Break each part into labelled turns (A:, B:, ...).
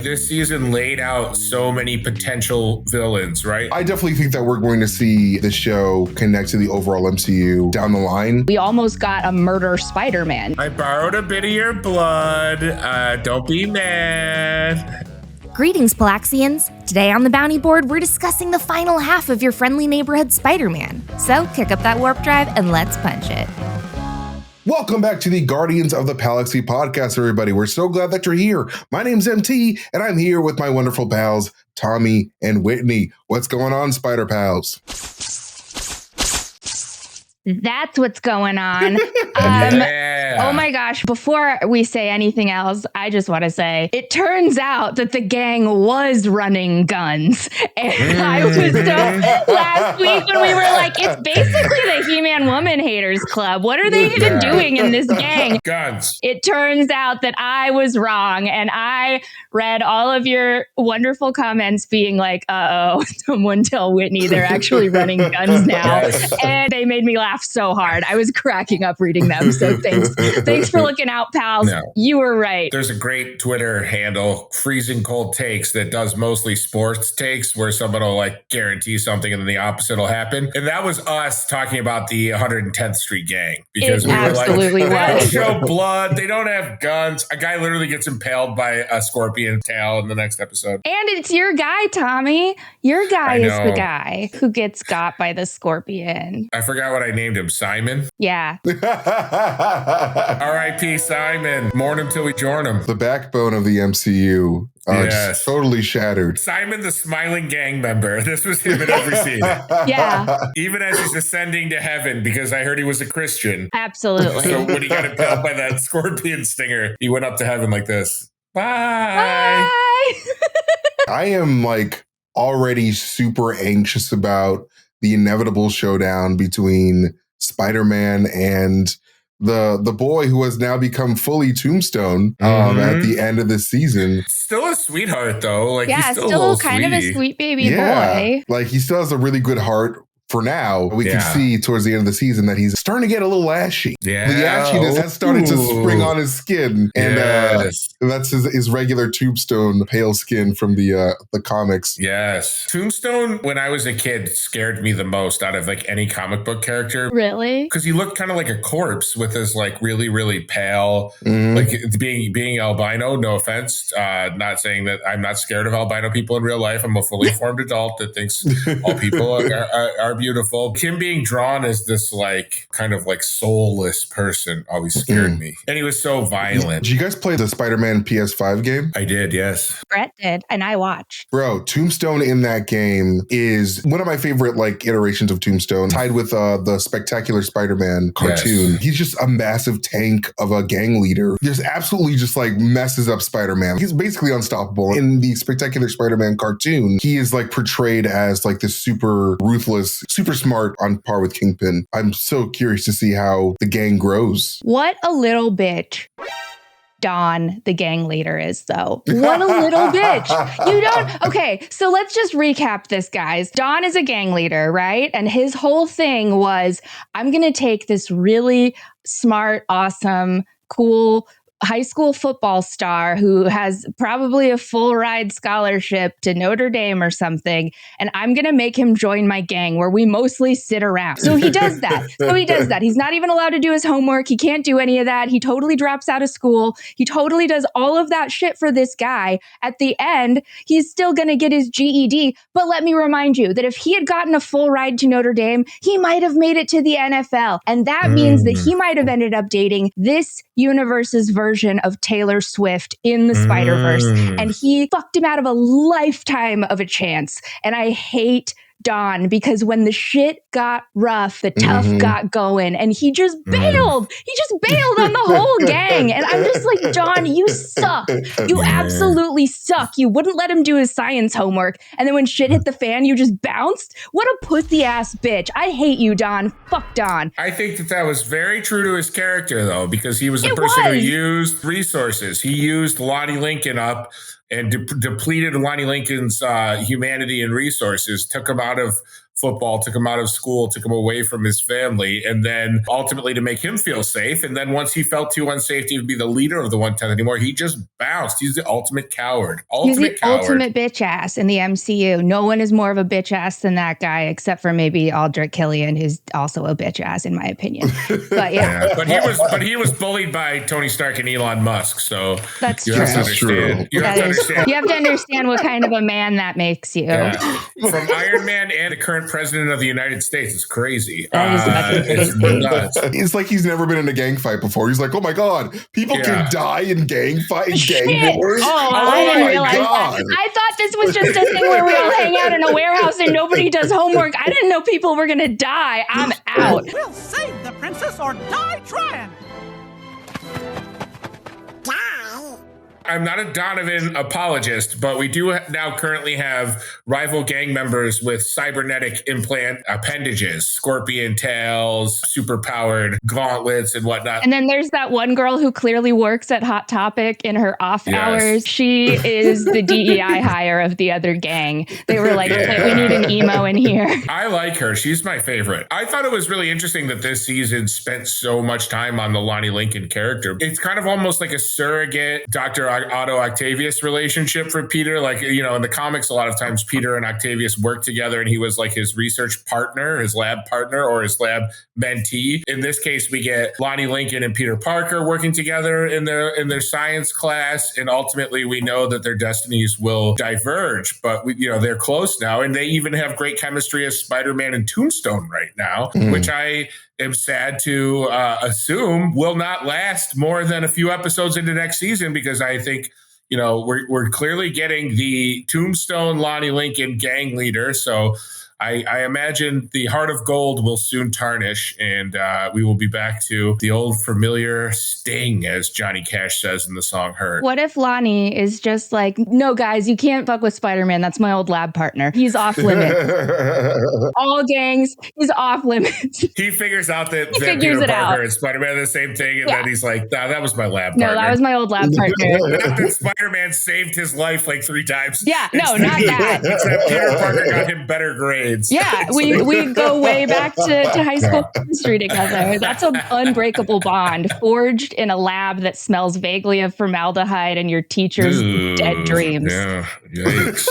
A: This season laid out so many potential villains, right?
B: I definitely think that we're going to see the show connect to the overall MCU down the line.
C: We almost got a murder Spider-Man.
A: I borrowed a bit of your blood. Don't be mad.
D: Greetings, Palaxians. Today on the Bounty Board, we're discussing the final half of your friendly neighborhood Spider-Man. So kick up that warp drive and let's punch it.
B: Welcome back to the Guardians of the Palaxy podcast, everybody. We're so glad that you're here. My name's MT, and I'm here with my wonderful pals, Tommy and Whitney. What's going on, Spider Pals?
C: That's what's going on. Oh my gosh. Before we say anything else, I just want to say it turns out that the gang was running guns. And I was so last week when we were like, it's basically the He-Man Woman Haters Club. What are they even doing in this gang?
A: Guns.
C: It turns out that I was wrong. And I read all of your wonderful comments being like, someone tell Whitney they're actually running guns now.
A: Yes.
C: And they made me laugh so hard. I was cracking up reading them. So thanks for looking out, pals.
A: No.
C: You were right.
A: There's a great Twitter handle, Freezing Cold Takes, that does mostly sports takes where someone will like guarantee something and then the opposite will happen. And that was us talking about the 110th Street gang. Because we were like, they don't show blood. They don't have guns. A guy literally gets impaled by a scorpion tail in the next episode.
C: And it's your guy, Tommy. Your guy is the guy who gets got by the scorpion.
A: I forgot what I named him. Simon?
C: Yeah.
A: R.I.P. Simon. Mourn him till we join him.
B: The backbone of the MCU just totally shattered.
A: Simon, the smiling gang member. This was him in every scene.
C: Yeah.
A: Even as he's ascending to heaven, because I heard he was a Christian.
C: Absolutely.
A: So when he got impaled by that scorpion stinger, he went up to heaven like this. Bye.
C: Bye.
B: I am like already super anxious about the inevitable showdown between Spider-Man and the boy who has now become fully Tombstone at the end of the season.
A: Still a sweetheart though. Like
C: yeah,
A: he's still
C: kind of a sweet baby boy.
B: Like he still has a really good heart. For now, we can see towards the end of the season that he's starting to get a little ashy.
A: Yeah.
B: The ashiness has started to spring on his skin. And that's his regular Tombstone pale skin from the comics.
A: Yes. Tombstone, when I was a kid, scared me the most out of like any comic book character.
C: Really?
A: Because he looked kind of like a corpse with his like really, really pale, like being albino, no offense. Not saying that I'm not scared of albino people in real life. I'm a fully formed adult that thinks all people are beautiful. Him being drawn as this like kind of like soulless person always scared me. And he was so violent.
B: Did you guys play the Spider-Man PS5 game?
A: I did, yes.
C: Brett did, and I watched.
B: Bro, Tombstone in that game is one of my favorite like iterations of Tombstone, tied with the Spectacular Spider-Man cartoon. Yes. He's just a massive tank of a gang leader. Just absolutely just like messes up Spider-Man. He's basically unstoppable. In the Spectacular Spider-Man cartoon, he is like portrayed as like this super ruthless, super smart, on par with Kingpin. I'm so curious to see how the gang grows.
C: What a little bitch Don, the gang leader, is, though. What a little bitch. You don't... Okay, so let's just recap this, guys. Don is a gang leader, right? And his whole thing was, I'm going to take this really smart, awesome, cool high school football star who has probably a full ride scholarship to Notre Dame or something, and I'm going to make him join my gang where we mostly sit around. So he does that. He's not even allowed to do his homework. He can't do any of that. He totally drops out of school. He totally does all of that shit for this guy. At the end, he's still going to get his GED. But let me remind you that if he had gotten a full ride to Notre Dame, he might have made it to the NFL. And that means that he might have ended up dating this universe's version of Taylor Swift in the Spider-Verse. And he fucked him out of a lifetime of a chance. And I hate Don because when the shit got rough, the tough got going, and he just bailed. He just bailed on the whole gang. And I'm just like, Don, you suck. You absolutely suck. You wouldn't let him do his science homework. And then when shit hit the fan, you just bounced. What a pussy ass bitch. I hate you, Don. Fuck Don.
A: I think that was very true to his character, though, because he was a person who used resources. He used Lonnie Lincoln up and depleted Lonnie Lincoln's humanity and resources, took him out of football, took him out of school, took him away from his family, and then ultimately to make him feel safe. And then once he felt too unsafe to even be the leader of the 110th anymore, he just bounced. He's the ultimate coward.
C: Ultimate bitch ass in the MCU. No one is more of a bitch ass than that guy, except for maybe Aldrich Killian, who's also a bitch ass in my opinion. But yeah.
A: But he was bullied by Tony Stark and Elon Musk. So
C: that's
A: you
C: true.
A: have to understand. You have to
C: understand what kind of a man that makes you.
A: Yeah. From Iron Man and the current president of the United States. It's crazy.
C: It's
A: nuts.
B: It's like he's never been in a gang fight before. He's like, oh my God, people can die in gang fights, gang wars.
C: I didn't realize that. I thought this was just a thing where we all hang out in a warehouse and nobody does homework. I didn't know people were going to die. I'm out.
E: We'll save the princess or die trying.
A: I'm not a Donovan apologist, but we do now currently have rival gang members with cybernetic implant appendages, scorpion tails, superpowered gauntlets and whatnot.
C: And then there's that one girl who clearly works at Hot Topic in her off hours. She is the DEI hire of the other gang. They were like, we need an emo in here.
A: I like her. She's my favorite. I thought it was really interesting that this season spent so much time on the Lonnie Lincoln character. It's kind of almost like a surrogate Dr. Otto Octavius relationship for Peter. Like, you know, in the comics, a lot of times Peter and Octavius worked together and he was like his research partner, his lab partner, or his lab mentee. In this case, we get Lonnie Lincoln and Peter Parker working together in their science class. And ultimately, we know that their destinies will diverge, but they're close now. And they even have great chemistry as Spider-Man and Tombstone right now, which I am sad to assume will not last more than a few episodes into next season, because I think, we're clearly getting the Tombstone Lonnie Lincoln gang leader. So I imagine the heart of gold will soon tarnish, and we will be back to the old familiar sting, as Johnny Cash says in the song Hurt.
C: What if Lonnie is just like, no, guys, you can't fuck with Spider-Man. That's my old lab partner. He's off limits. All gangs, he's off limits.
A: He figures out that Peter Parker and Spider-Man are the same thing, and then he's like, nah, that was my lab partner.
C: No, that was my old lab partner.
A: Not that Spider-Man saved his life like 3 times.
C: Yeah, no, not that.
A: It's that Peter Parker got him better grades.
C: Yeah, we go way back to high school chemistry together. That's an unbreakable bond forged in a lab that smells vaguely of formaldehyde and your teacher's dead dreams.
A: Yeah, yikes.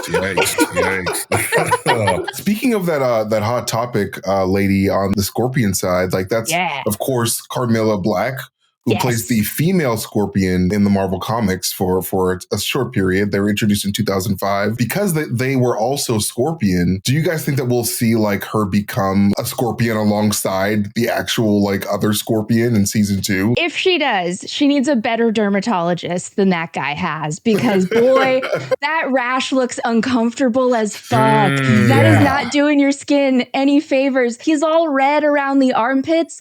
B: Speaking of that Hot Topic lady on the Scorpion side, like that's of course Carmela Black, who plays the female Scorpion in the Marvel Comics for a short period. They were introduced in 2005. Because they were also Scorpion, do you guys think that we'll see like her become a Scorpion alongside the actual like other Scorpion in season 2?
C: If she does, she needs a better dermatologist than that guy has, because boy, that rash looks uncomfortable as fuck. That is not doing your skin any favors. He's all red around the armpits.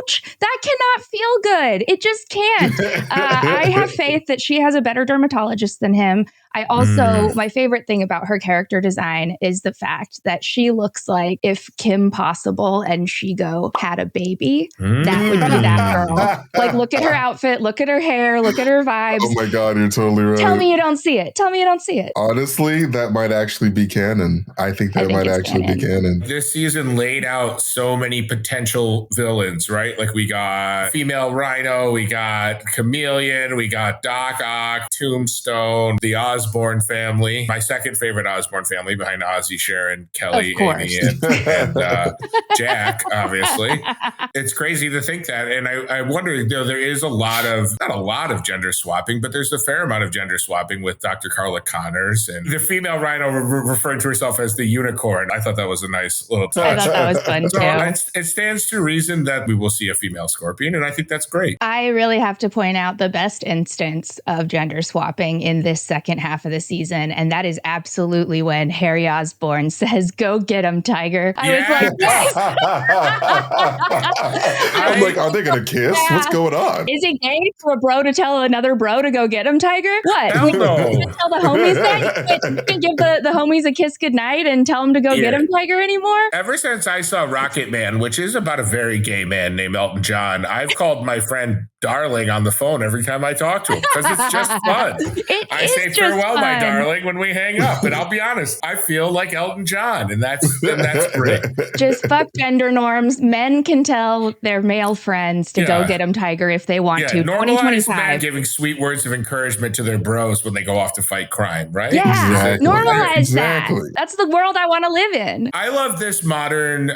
C: Ouch, that cannot feel good. It just can't. I have faith that she has a better dermatologist than him. I also, my favorite thing about her character design is the fact that she looks like if Kim Possible and Shigo had a baby, that would be that girl. Like, look at her outfit, look at her hair, look at her vibes.
B: Oh my God, you're totally right.
C: Tell me you don't see it. Tell me you don't see it.
B: Honestly, that might actually be canon. I think that might actually be canon.
A: This season laid out so many potential villains, right? Like we got female Rhino, we got Chameleon, we got Doc Ock, Tombstone, the Osborn family. My second favorite Osborn family behind Ozzy, Sharon, Kelly, Amy, and Jack, obviously. It's crazy to think that. And I wonder, there is not a lot of gender swapping, but there's a fair amount of gender swapping with Dr. Carla Connors and the female Rhino referring to herself as the unicorn. I thought that was a nice little touch.
C: I thought that was fun too.
A: It stands to reason that we will see a female Scorpion, and I think that's great.
C: I really have to point out the best instance of gender swapping in this second half of the season, and that is absolutely when Harry Osborn says, "Go get him, Tiger." I was like, yes!
B: I'm like, are they gonna kiss? Yeah. What's going on?
C: Is it gay for a bro to tell another bro to go get him, Tiger? What?
A: Hell no.
C: You can tell the homies that? You can give the homies a kiss goodnight and tell them to go get him, Tiger, anymore?
A: Ever since I saw Rocket Man, which is about a very gay man named Elton John, I've called my friend darling on the phone every time I talk to him because it's just fun. I say farewell, my darling, when we hang up. And I'll be honest, I feel like Elton John, and that's great.
C: Just fuck gender norms. Men can tell their male friends to go get them Tiger if they want to.
A: Normalize men giving sweet words of encouragement to their bros when they go off to fight crime, right?
C: Yeah,
B: exactly.
C: normalize that. That's the world I want to live in.
A: I love this modern,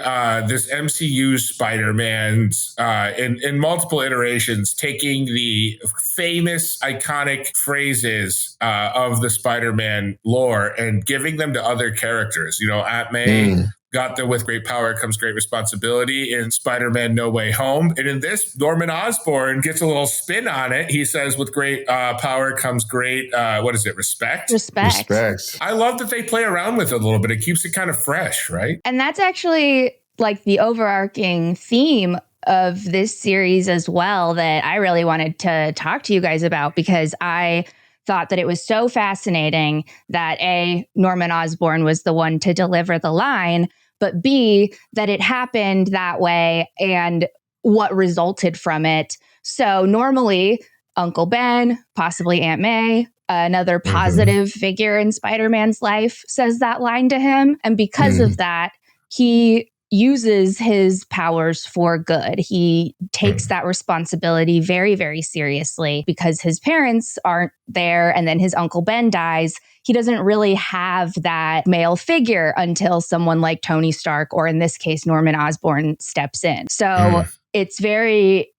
A: this MCU Spider-Man's in multiple iterations, taking the famous, iconic phrases of the Spider-Man lore and giving them to other characters. You know, Aunt May got there with great power comes great responsibility in Spider-Man No Way Home. And in this, Norman Osborn gets a little spin on it. He says, with great power comes great, respect?
C: Respect.
A: I love that they play around with it a little bit. It keeps it kind of fresh, right?
C: And that's actually like the overarching theme of this series as well that I really wanted to talk to you guys about, because I thought that it was so fascinating that A, Norman Osborn was the one to deliver the line, but B, that it happened that way and what resulted from it. So normally Uncle Ben, possibly Aunt May, another positive figure in Spider-Man's life, says that line to him. And because of that, he uses his powers for good. He takes that responsibility very, very seriously because his parents aren't there and then his Uncle Ben dies. He doesn't really have that male figure until someone like Tony Stark, or in this case, Norman Osborn, steps in. So it's very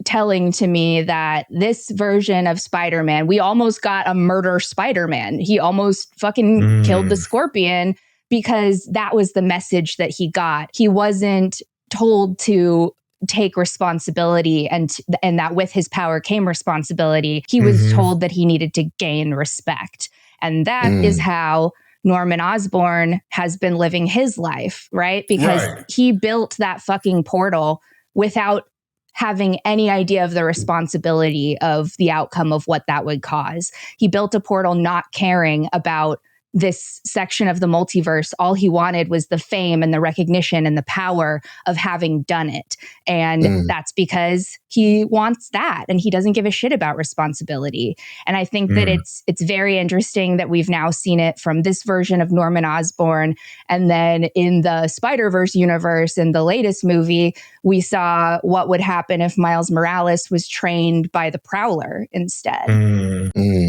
C: telling to me that this version of Spider-Man, we almost got a murder Spider-Man. He almost fucking killed the Scorpion, because that was the message that he got. He wasn't told to take responsibility and that with his power came responsibility. He was told that he needed to gain respect. And that is how Norman Osborn has been living his life, right? Because he built that fucking portal without having any idea of the responsibility of the outcome of what that would cause. He built a portal not caring about this section of the multiverse. All he wanted was the fame and the recognition and the power of having done it. And that's because he wants that and he doesn't give a shit about responsibility. And I think that it's very interesting that we've now seen it from this version of Norman Osborn. And then in the Spider-Verse universe, in the latest movie, we saw what would happen if Miles Morales was trained by the Prowler instead.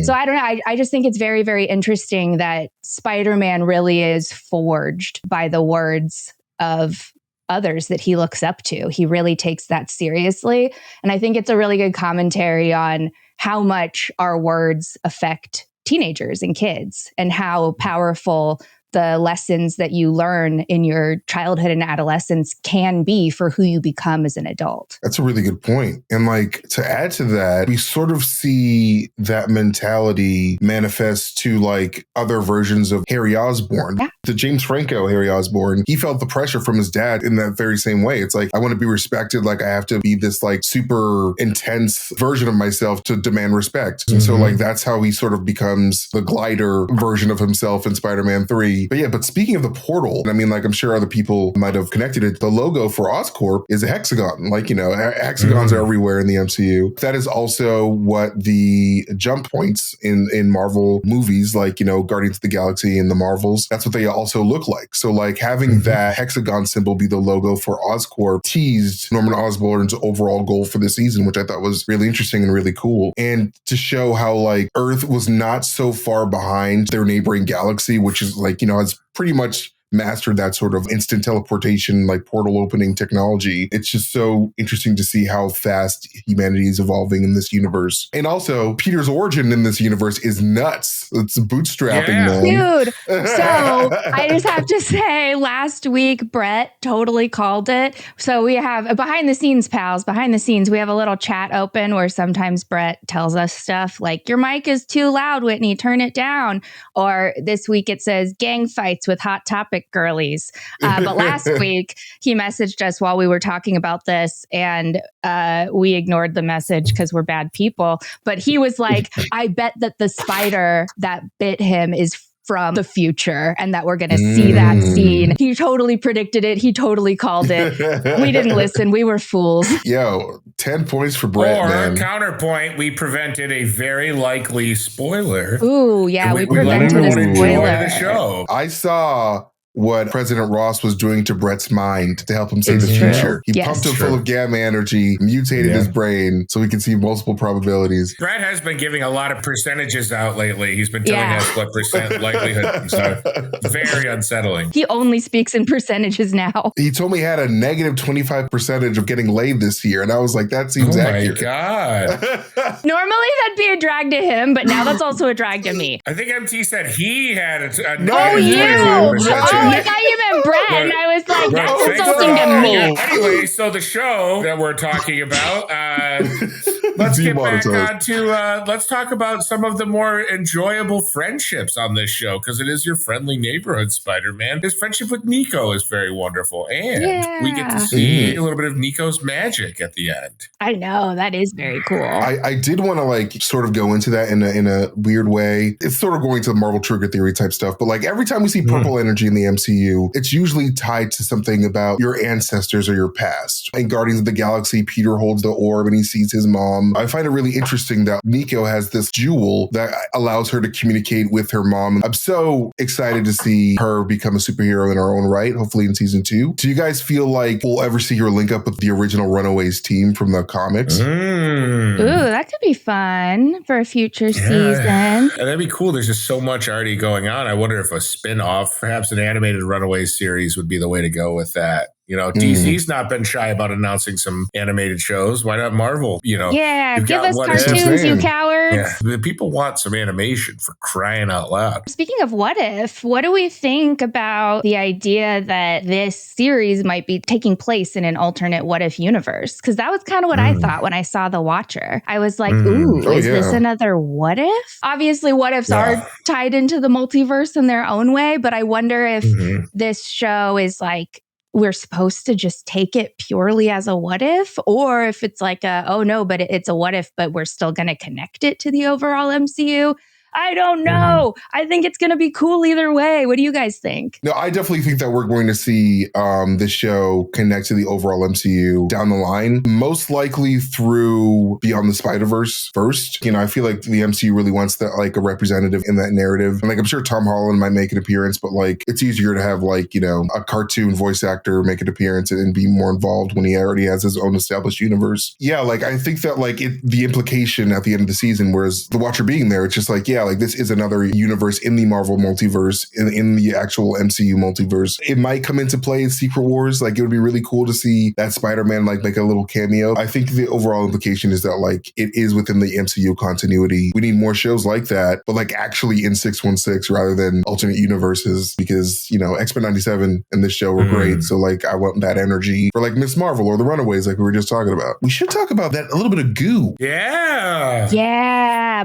C: So I don't know. I just think it's very, very interesting that Spider-Man really is forged by the words of others that he looks up to. He really takes that seriously. And I think it's a really good commentary on how much our words affect teenagers and kids and how powerful the lessons that you learn in your childhood and adolescence can be for who you become as an adult.
B: That's a really good point. And to add to that, we sort of see that mentality manifest to other versions of Harry Osborn. Yeah. The James Franco Harry Osborn, he felt the pressure from his dad in that very same way. It's I want to be respected. I have to be this super intense version of myself to demand respect. And so that's how he sort of becomes the glider version of himself in Spider-Man 3. But speaking of the portal, I'm sure other people might have connected it. The logo for Oscorp is a hexagon. Hexagons are everywhere in the MCU. That is also what the jump points in Marvel movies, Guardians of the Galaxy and the Marvels, that's what they also look like. So having that hexagon symbol be the logo for Oscorp teased Norman Osborn's overall goal for the season, which I thought was really interesting and really cool. And to show how Earth was not so far behind their neighboring galaxy, which is has pretty much mastered that sort of instant teleportation, portal opening technology. It's just so interesting to see how fast humanity is evolving in this universe. And also, Peter's origin in this universe is nuts. It's bootstrapping, man.
C: Dude. So I just have to say, last week, Brett totally called it. So we have behind the scenes, pals, behind the scenes, we have a little chat open where sometimes Brett tells us stuff like, your mic is too loud, Whitney, turn it down. Or this week it says gang fights with Hot Topic girlies. But last week he messaged us while we were talking about this and we ignored the message because we're bad people. But he was like, I bet that the spider that bit him is from the future and that we're going to see that scene. He totally predicted it. He totally called it. We didn't listen. We were fools.
B: Yo, 10 points for Brett,
A: or
B: man.
A: counterpoint, we prevented a very likely spoiler.
C: Ooh, yeah, we
A: let
C: prevented
A: everyone
C: a
A: enjoy
C: spoiler.
A: the show.
B: I saw what President Ross was doing to Brett's mind to help him see
C: It's
B: the
C: true.
B: future. He
C: Yes.
B: pumped him full of gamma energy, mutated his brain so he could see multiple probabilities.
A: Brett has been giving a lot of percentages out lately. He's been telling us what percent likelihood. So very unsettling.
C: He only speaks in percentages now.
B: He told me he had a negative 25% of getting laid this year. And I was like, that seems accurate.
A: Oh my God.
C: Normally that'd be a drag to him, but now that's also a drag to me.
A: I think MT said he had a
C: Oh, you! Oh, I thought you meant Brett, and I was like, that's insulting to me.
A: Anyway, so the show that we're talking about, let's get back on to, let's talk about some of the more enjoyable friendships on this show, because it is your friendly neighborhood Spider-Man. His friendship with Nico is very wonderful, and we get to see a little bit of Nico's magic at the end.
C: I know, that is very cool.
B: I did want to like sort of go into that in a weird way. It's sort of going to Marvel trigger theory type stuff, but like every time we see purple energy in the MCU, it's usually tied to something about your ancestors or your past. In Guardians of the Galaxy, Peter holds the orb and he sees his mom. I find it really interesting that Nico has this Joule that allows her to communicate with her mom. I'm so excited to see her become a superhero in her own right, hopefully in season 2. Do you guys feel like we'll ever see her link up with the original Runaways team from the comics?
C: Ooh, that could be fun for a future season.
A: And that'd be cool. There's just so much already going on. I wonder if a spin-off, perhaps an animated Runaways series would be the way to go with that. You know, DC's not been shy about announcing some animated shows. Why not Marvel? You know,
C: yeah, give us cartoons, you cowards.
A: Yeah, the people want some animation, for crying out loud.
C: Speaking of what if, what do we think about the idea that this series might be taking place in an alternate what if universe? Because that was kind of what I thought when I saw The Watcher. I was like, ooh, is this another what if? Obviously, what ifs are tied into the multiverse in their own way, but I wonder if this show is like, we're supposed to just take it purely as a what if, or if it's like oh no, but it's a what if, but we're still going to connect it to the overall MCU. I don't know. I think it's going to be cool either way. What do you guys think?
B: No, I definitely think that we're going to see this show connect to the overall MCU down the line, most likely through Beyond the Spider-Verse first. You know, I feel like the MCU really wants that, like a representative in that narrative. And like, I'm sure Tom Holland might make an appearance, but like, it's easier to have like, you know, a cartoon voice actor make an appearance and be more involved when he already has his own established universe. Yeah, like, I think that like the implication at the end of the season, whereas the Watcher being there, it's just like, yeah, like this is another universe in the Marvel multiverse, in the actual MCU multiverse. It might come into play in Secret Wars. Like, it would be really cool to see that Spider-Man like make a little cameo. I think the overall implication is that like it is within the MCU continuity. We need more shows like that, but like actually in 616 rather than alternate universes, because, you know, X-Men 97 and this show were great. So like I want that energy for like Miss Marvel or the Runaways, like we were just talking about. We should talk about that, a little bit of goo.
C: Yeah,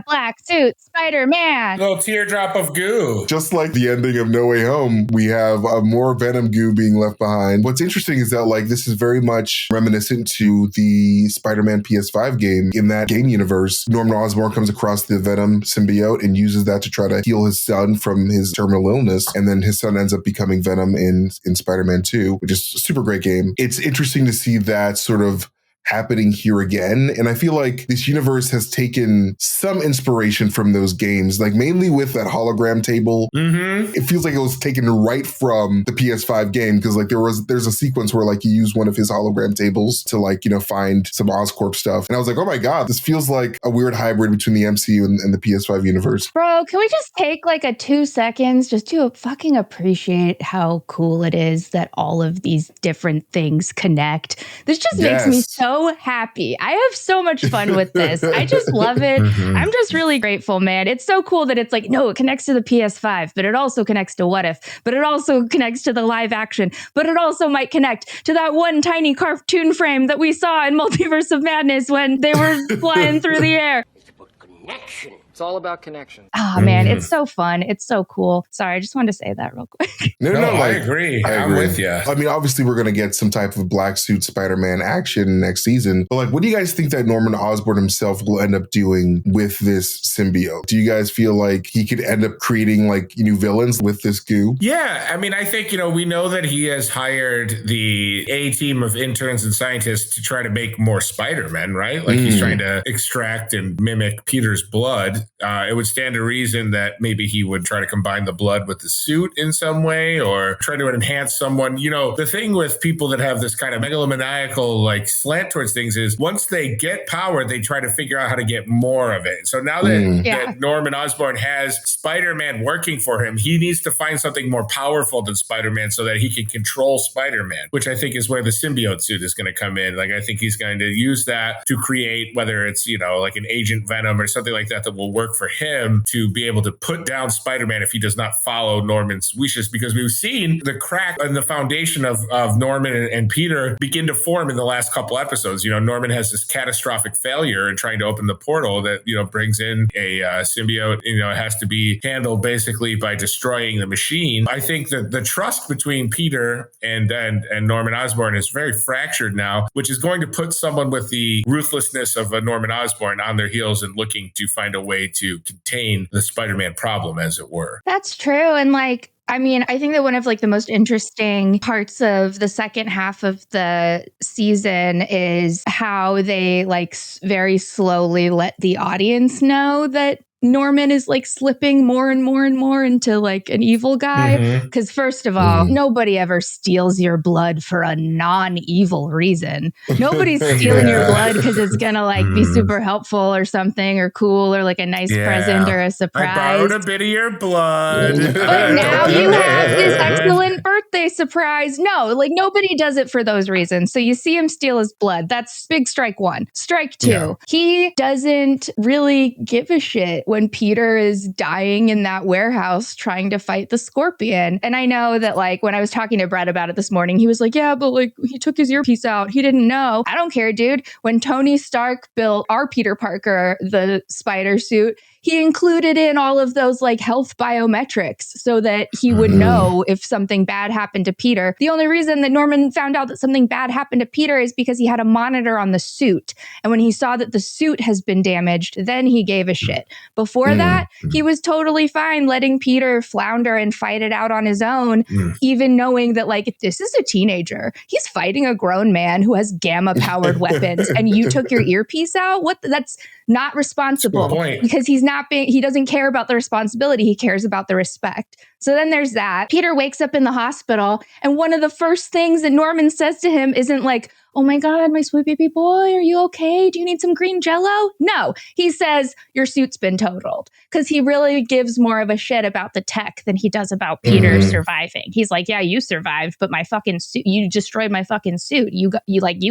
C: black suit, Spider-Man.
A: A little teardrop of goo.
B: Just like the ending of No Way Home, we have more Venom goo being left behind. What's interesting is that like this is very much reminiscent to the Spider-Man PS5 game. In that game universe, Norman Osborn comes across the Venom symbiote and uses that to try to heal his son from his terminal illness. And then his son ends up becoming Venom in Spider-Man 2, which is a super great game. It's interesting to see that sort of happening here again. And I feel like this universe has taken some inspiration from those games, like mainly with that hologram table. It feels like it was taken right from the PS5 game, because like there's a sequence where like you use one of his hologram tables to like, you know, find some Oscorp stuff. And I was like, oh my God, this feels like a weird hybrid between the MCU and the PS5 universe.
C: Bro, can we just take like a 2 seconds just to fucking appreciate how cool it is that all of these different things connect? This just makes me so happy. I have so much fun with this. I just love it. I'm just really grateful, man. It's so cool that it's like, no, it connects to the PS5, but it also connects to What If, but it also connects to the live action, but it also might connect to that one tiny cartoon frame that we saw in Multiverse of Madness when they were flying through the air.
F: It's about connection. It's all about connection.
C: Oh, man, it's so fun. It's so cool. Sorry, I just wanted to say that real quick.
A: No, I agree. I'm with you.
B: I mean, obviously, we're going to get some type of black suit Spider-Man action next season. But like, what do you guys think that Norman Osborn himself will end up doing with this symbiote? Do you guys feel like he could end up creating like new villains with this goo?
A: Yeah, I mean, I think, we know that he has hired the A team of interns and scientists to try to make more Spider-Man, right? Like he's trying to extract and mimic Peter's blood. It would stand to reason that maybe he would try to combine the blood with the suit in some way or try to enhance someone. The thing with people that have this kind of megalomaniacal like slant towards things is once they get power, they try to figure out how to get more of it. So now that Norman Osborn has Spider-Man working for him, he needs to find something more powerful than Spider-Man so that he can control Spider-Man, which I think is where the symbiote suit is going to come in. Like, I think he's going to use that to create, whether it's, like an Agent Venom or something like that will work for him to be able to put down Spider-Man if he does not follow Norman's wishes, because we've seen the crack in the foundation of Norman and Peter begin to form in the last couple episodes. Norman has this catastrophic failure in trying to open the portal that, brings in a symbiote. It has to be handled basically by destroying the machine. I think that the trust between Peter and Norman Osborn is very fractured now, which is going to put someone with the ruthlessness of a Norman Osborn on their heels and looking to find a way to contain the Spider-Man problem, as it were.
C: That's true. And I think that one of the most interesting parts of the second half of the season is how they very slowly let the audience know that Norman is slipping more and more and more into an evil guy. Because first of all, nobody ever steals your blood for a non-evil reason. Nobody's stealing your blood because it's gonna be super helpful or something or cool or a nice present or a surprise.
A: I borrowed a bit of your blood.
C: But now you have this excellent birthday surprise. No, nobody does it for those reasons. So you see him steal his blood. That's big strike one. Strike two. He doesn't really give a shit when Peter is dying in that warehouse trying to fight the Scorpion. And I know that when I was talking to Brett about it this morning, he was like, yeah, but he took his earpiece out. He didn't know. I don't care, dude. When Tony Stark built our Peter Parker, the spider suit, he included in all of those health biometrics so that he would know if something bad happened to Peter. The only reason that Norman found out that something bad happened to Peter is because he had a monitor on the suit. And when he saw that the suit has been damaged, then he gave a shit. Before that, he was totally fine letting Peter flounder and fight it out on his own, even knowing that this is a teenager. He's fighting a grown man who has gamma-powered weapons, and you took your earpiece out? That's not responsible because he doesn't care about the responsibility. He cares about the respect. So then there's that. Peter wakes up in the hospital, and one of the first things that Norman says to him isn't oh my God, my sweet baby boy, are you okay? Do you need some green jello? No, he says, your suit's been totaled. Because he really gives more of a shit about the tech than he does about Peter surviving. He's like, yeah, you survived, but my fucking suit, you destroyed my fucking suit. You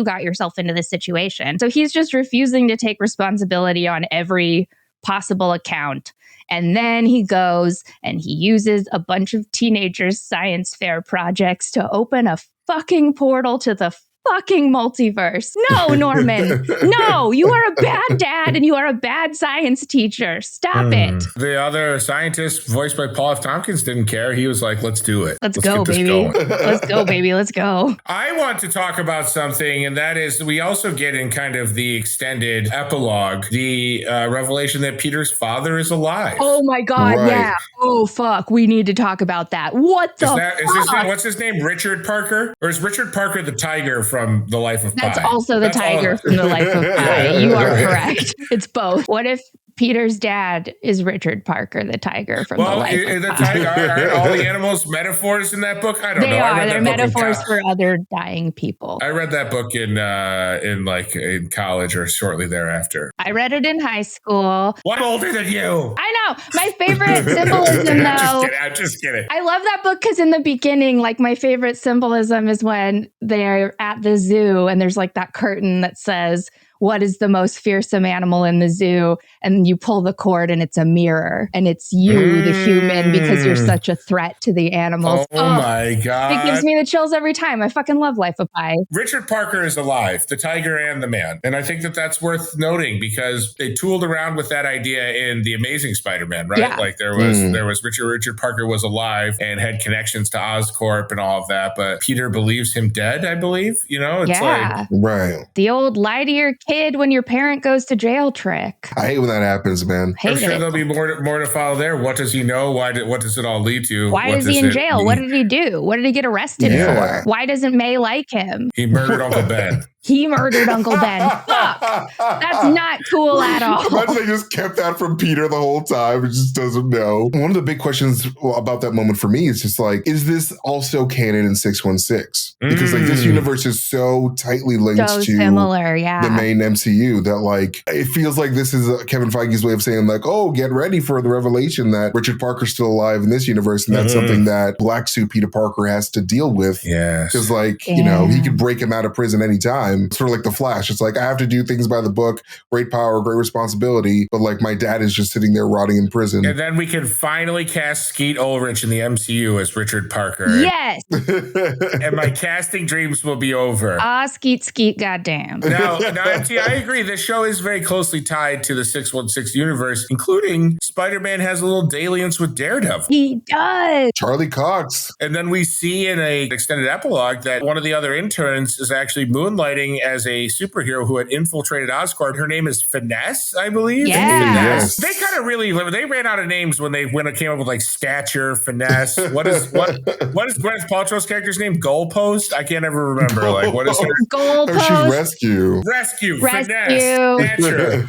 C: got yourself into this situation. So he's just refusing to take responsibility on every possible account. And then he goes and he uses a bunch of teenagers' science fair projects to open a fucking portal to the fucking multiverse. No, Norman. No, you are a bad dad and you are a bad science teacher. Stop it.
A: The other scientist, voiced by Paul F. Tompkins, didn't care. He was like, let's do it.
C: Let's go, baby. Let's go, baby. Let's go.
A: I want to talk about something, and that is we also get in kind of the extended epilogue, the revelation that Peter's father is alive.
C: Oh my God, right. Yeah. Oh, fuck. We need to talk about that. What the fuck?
A: What's his name? Richard Parker? Or is Richard Parker the tiger from The Life of Pi?
C: That's also the tiger from The Life of Pi. You are correct. It's both. What if Peter's dad is Richard Parker, the tiger from The Life of Pi?
A: Aren't all the animals metaphors in that book? I don't know.
C: They're metaphors for other dying people.
A: I read that book in college or shortly thereafter.
C: I read it in high school.
A: What older than you?
C: I know. My favorite symbolism, though.
A: I'm just kidding.
C: I love that book because in the beginning, my favorite symbolism is when they're at the zoo and there's that curtain that says, what is the most fearsome animal in the zoo? And you pull the cord and it's a mirror and it's you, the human, because you're such a threat to the animals.
A: Oh my God.
C: It gives me the chills every time. I fucking love Life of Pi.
A: Richard Parker is alive, the tiger and the man. And I think that that's worth noting because they tooled around with that idea in The Amazing Spider-Man, right?
C: Yeah.
A: Like there was Richard Parker was alive and had connections to Oscorp and all of that, but Peter believes him dead, I believe. You know, it's like
B: right.
C: The old lie to your kid when your parent goes to jail trick.
B: I hate when that happens, man.
A: I'm sure there'll be more to follow there. What does he know? What does it all lead to?
C: Why is he in jail?
A: Mean?
C: What did he do? What did he get arrested for? Why doesn't May like him?
A: He murdered Uncle Ben.
C: He murdered Uncle Ben. Fuck. That's not cool at all.
B: Imagine they just kept that from Peter the whole time. It just doesn't know. One of the big questions about that moment for me is just like, is this also canon in 616? Because like this universe is so tightly linked to
C: similar,
B: the main MCU that like, it feels like this is Kevin Feige's way of saying like, oh, get ready for the revelation that Richard Parker's still alive in this universe. And that's something that Black Suit Peter Parker has to deal with.
A: Yeah.
B: Because like, you know, he could break him out of prison anytime. Sort of like the Flash. It's like, I have to do things by the book, great power, great responsibility. But like my dad is just sitting there rotting in prison.
A: And then we can finally cast Skeet Ulrich in the MCU as Richard Parker.
C: Yes.
A: And my casting dreams will be over.
C: Skeet, goddamn.
A: Now, MT, I agree. This show is very closely tied to the 616 universe, including Spider-Man has a little dalliance with Daredevil.
C: He does.
B: Charlie Cox.
A: And then we see in an extended epilogue that one of the other interns is actually moonlighting as a superhero who had infiltrated Oscorp. Her name is Finesse, I believe.
C: Yeah.
B: Yes.
A: They kind of really they ran out of names when it came up with like Stature, Finesse. What is Gwyneth Paltrow's character's name? Goalpost? I can't ever remember. Like what is her?
C: Goalpost.
B: She's Rescue.
A: Finesse, Stature,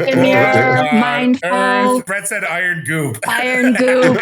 C: Demure, Mindful.
A: Brett said Iron Goop.
C: Iron Goop.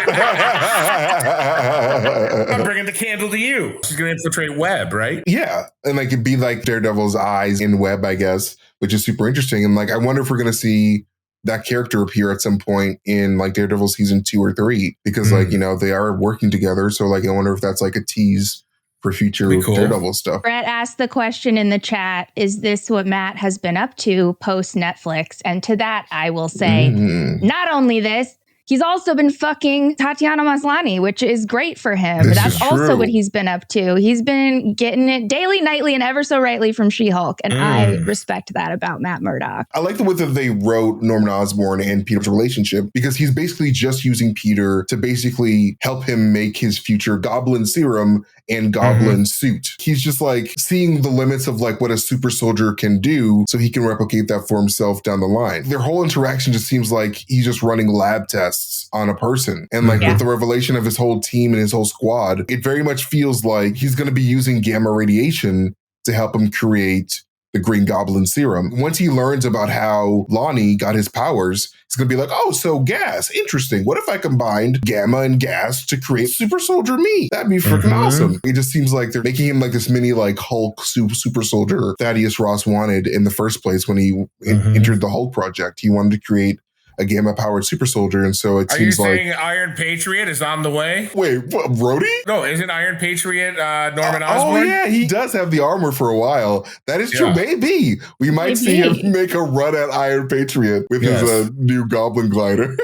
A: I'm bringing the candle to you. She's going to infiltrate Web, right?
B: Yeah. And like it'd be like Daredevil's eyes in Web, I guess, which is super interesting. And like, I wonder if we're going to see that character appear at some point in like Daredevil season 2 or 3, because like, you know, they are working together. So like, I wonder if that's like a tease for future Daredevil stuff.
C: Brett asked the question in the chat, is this what Matt has been up to post Netflix? And to that, I will say, not only this, he's also been fucking Tatiana Maslany, which is great for him. That's also what he's been up to. He's been getting it daily, nightly, and ever so rightly from She-Hulk. And I respect that about Matt Murdock.
B: I like the way that they wrote Norman Osborn and Peter's relationship, because he's basically just using Peter to basically help him make his future Goblin serum and Goblin suit. He's just like seeing the limits of like what a super soldier can do so he can replicate that for himself down the line. Their whole interaction just seems like he's just running lab tests on a person. And like with the revelation of his whole team and his whole squad, it very much feels like he's going to be using gamma radiation to help him create the Green Goblin serum. Once he learns about how Lonnie got his powers, he's going to be like, oh, so gas. Interesting. What if I combined gamma and gas to create super soldier me? That'd be freaking awesome. It just seems like they're making him like this mini like Hulk super soldier Thaddeus Ross wanted in the first place when he entered the Hulk project. He wanted to create a gamma-powered super soldier, and so it seems like...
A: Are you saying Iron Patriot is on the way?
B: Wait, what, Rhodey?
A: No, isn't Iron Patriot Norman Osborn?
B: Oh, yeah, he does have the armor for a while. That is true. Maybe. We might see him make a run at Iron Patriot with his new Goblin glider.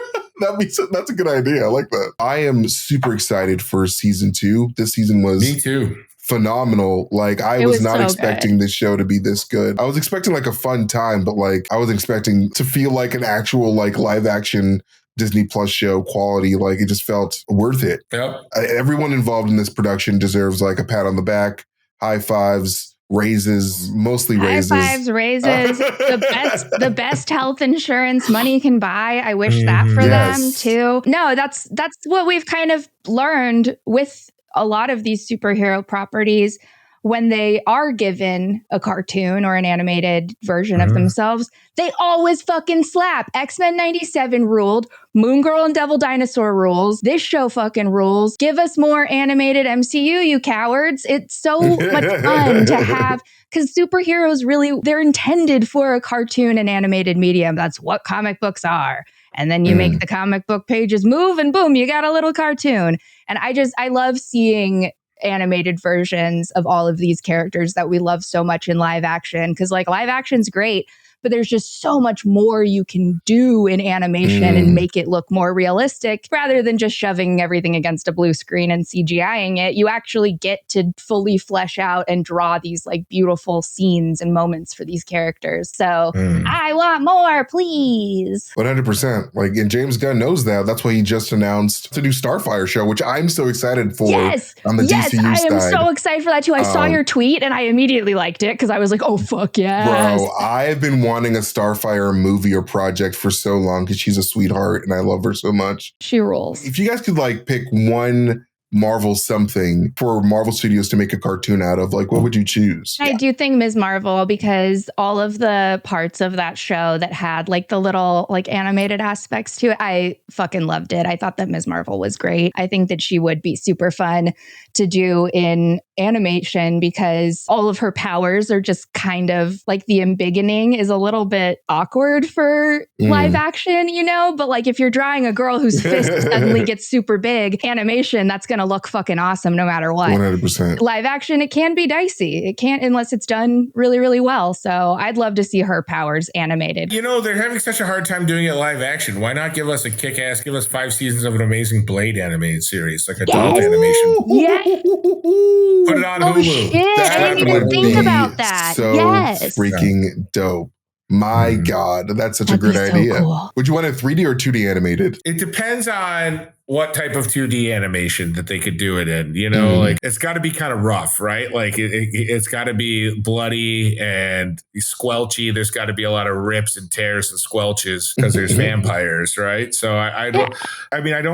B: That's a good idea. I like that. I am super excited for season 2. This season was...
A: Me too.
B: Phenomenal. Like I was not expecting this show to be this good. I was expecting like a fun time, but like I was expecting to feel like an actual like live action Disney Plus show quality. Like it just felt worth it. Yep. Everyone involved in this production deserves like a pat on the back, high fives, raises, mostly raises.
C: High fives, raises, the best health insurance money can buy. I wish that for them too. No, that's what we've kind of learned with a lot of these superhero properties. When they are given a cartoon or an animated version of themselves, they always fucking slap. X-Men 97 ruled. Moon Girl and Devil Dinosaur rules. This show fucking rules. Give us more animated MCU, you cowards. It's so much fun to have, because superheroes really, they're intended for a cartoon and animated medium. That's what comic books are. And then you make the comic book pages move and boom, you got a little cartoon. And I love seeing animated versions of all of these characters that we love so much in live action. Because like live action's great, but there's just so much more you can do in animation and make it look more realistic rather than just shoving everything against a blue screen and CGIing it. You actually get to fully flesh out and draw these like beautiful scenes and moments for these characters. So I want more, please.
B: 100%. Like, and James Gunn knows that. That's why he just announced the new Starfire show, which I'm so excited for.
C: Yes,
B: on the
C: yes,
B: DCU
C: I am
B: side.
C: so excited for that too. I saw your tweet and I immediately liked it because I was like, oh, fuck yes.
B: Bro, I've been wanting a Starfire movie or project for so long because she's a sweetheart and I love her so much.
C: She rules.
B: If you guys could like pick one Marvel something for Marvel Studios to make a cartoon out of, like what would you choose?
C: I do think Ms. Marvel, because all of the parts of that show that had like the little like animated aspects to it, I fucking loved it. I thought that Ms. Marvel was great. I think that she would be super fun to do in animation because all of her powers are just kind of like the embiggening is a little bit awkward for live action, you know? But like if you're drawing a girl whose fist suddenly gets super big, animation, that's going to look fucking awesome no matter what.
B: 100%.
C: Live action, it can be dicey. It can't unless it's done really, really well. So I'd love to see her powers animated.
A: You know, they're having such a hard time doing it live action. Why not give us a kick-ass, give us 5 seasons of an amazing Blade animated series, like adult animation?
C: Yeah.
A: Put it on
C: Oh,
A: Hulu.
C: shit. I didn't even think about that.
B: So freaking dope. My God, that's such a great idea.
C: Cool.
B: Would you want it 3D or 2D animated?
A: It depends on what type of 2D animation that they could do it in. You know, like it's got to be kind of rough, right? Like it's got to be bloody and squelchy. There's got to be a lot of rips and tears and squelches because there's vampires, right? So I don't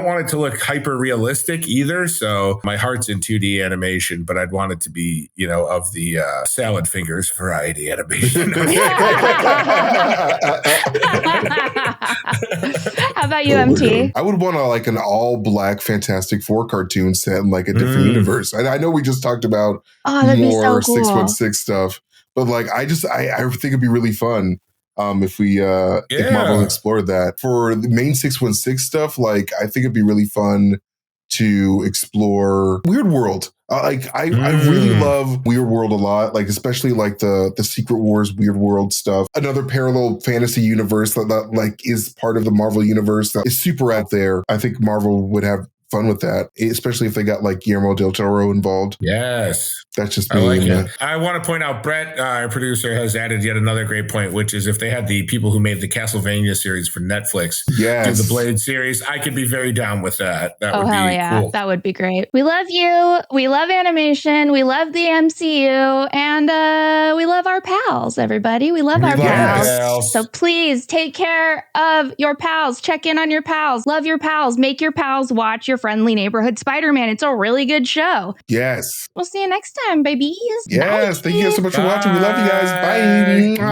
A: want it to look hyper realistic either. So my heart's in 2D animation, but I'd want it to be, you know, of the salad fingers variety animation.
C: How about you, MT?
B: I would want like an all black Fantastic Four cartoon set in like a different universe. I know we just talked about more 616 stuff, but like I think it'd be really fun if Marvel explored that. For the main 616 stuff, like I think it'd be really fun to explore Weird World. I really love Weird World a lot, like especially like the Secret Wars Weird World stuff. Another parallel fantasy universe that like is part of the Marvel universe that is super out there. I think Marvel would have fun with that, especially if they got like Guillermo del Toro involved.
A: Yes.
B: That's just
A: me.
B: I like
A: it. I want to point out, Brett, our producer, has added yet another great point, which is if they had the people who made the Castlevania series for Netflix do the Blade series, I could be very down with that. That would be cool.
C: That would be great. We love you. We love animation. We love the MCU. And we love our pals, everybody. We love our pals. So please take care of your pals. Check in on your pals. Love your pals. Make your pals watch your friendly neighborhood Spider-Man. It's a really good show.
B: Yes.
C: We'll see you next time, babies.
B: Yes. Thank you guys so much for watching. We love you guys. Bye.